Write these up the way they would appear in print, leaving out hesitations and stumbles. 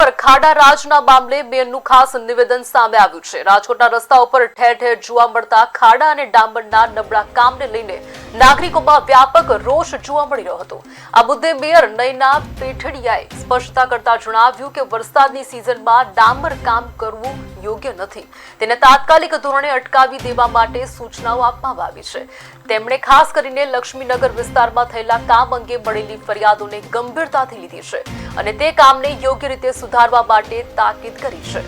ઉપર ખાડા રાજના મામલે બેનનું ખાસ નિવેદન સામે આવ્યું છે। રાજકોટના રસ્તા ઉપર ઠેર ઠેર જોવા મળતા ખાડા અને ડામરના નબળા કામને લઈને નાગરિકોમાં વ્યાપક રોષ જોવા મળી રહ્યો હતો। આ મુદ્દે મેયર નયના પેઠડિયાએ સ્પષ્ટતા કરતા જણાવ્યું કે વરસાદની સિઝનમાં ડામર કામ કરવું યોગ્ય નથી, તેને તાત્કાલિક ધોરણે અટકાવી દેવા માટે સૂચનાઓ આપવામાં આવી છે। તેમણે ખાસ કરીને લક્ષ્મીનગર વિસ્તારમાં થયેલા કામ અંગે મળેલી ફરિયાદોને ગંભીરતાથી લીધી છે અને તે કામને યોગ્ય રીતે સુધારવા માટે તાકીદ કરી છે।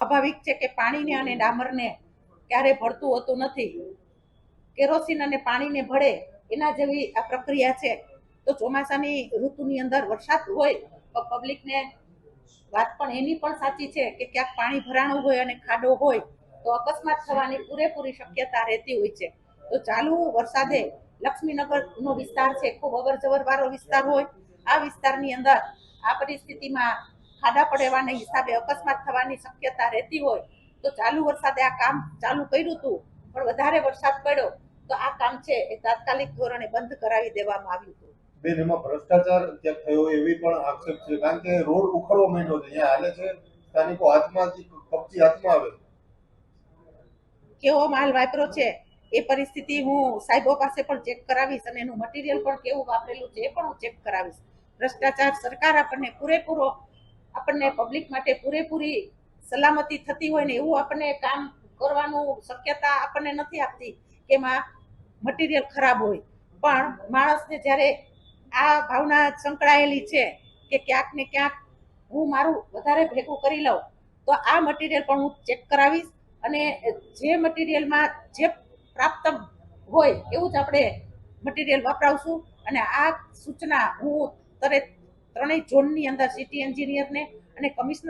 સ્વાભાવિક છે કે પાણીને અને ડામરને ક્યારે ભળતું હોતું નથી। કેરોસીન અને પાણીને ભળે એના જેવી આ પ્રક્રિયા છે। તો ચોમાસાની ઋતુની અંદર વરસાદ હોય તો પબ્લિકને વાત પણ એની પણ સાચી છે કે ક્યાંક પાણી ભરાણું હોય અને ખાડો હોય તો અકસ્માત થવાની પૂરેપૂરી શક્યતા રહેતી હોય છે। તો ચાલુ વરસાદે લક્ષ્મીનગરનો વિસ્તાર છે, ખૂબ અવર જવર વાળો વિસ્તાર હોય। આ વિસ્તારની અંદર આ પરિસ્થિતિમાં ખાડા પડવાના હિસાબે અકસ્માત થવાની શક્યતા રહેતી હોય તો ચાલુ વરસાદે આ કામ ચાલુ કર્યું હતું, પણ વધારે વરસાદ પડ્યો તો આ કામ છે એ તાત્કાલિક ધોરણે બંધ કરાવી દેવામાં આવ્યું હતું। બેન, એમાં ભ્રષ્ટાચાર ક્યાંક થયો એવી પણ આક્ષેપ છે, કારણ કે રોડ ઉખડવા માંડ્યો છે, અહીંયા હાલે છે, સ્થાનિકો હાથમાં કપચી હાથમાં આવે કેવો માલ વાપરો છે એ પરિસ્થિતિ હું સાહેબો પાસે પણ ચેક કરાવીશ અને એનું મટીરિયલ પણ કેવું વાપરેલું છે એ પણ હું ચેક કરાવીશ। ભ્રષ્ટાચાર સરકાર આપણને પબ્લિક માટે પૂરેપૂરી સલામતી થતી હોય ને એવું આપણને કામ કરવાનું શક્યતા આપણને નથી આપતી કે એમાં મટીરિયલ ખરાબ હોય, પણ માણસને જ્યારે આ ભાવના સંકળાયેલી છે કે ક્યાંક ને ક્યાંક હું મારું વધારે ભેગું કરી લઉં તો આ મટીરિયલ પણ હું ચેક કરાવીશ અને જે મટીરિયલમાં જે પ્રાપ્ત હોય એવું જ આપણે મટીરિયલ વપરાવશું। અને આ સૂચના હું ત્રણેય ઝોનની અંદર સિટી એન્જિનિયરને અને કમિશનર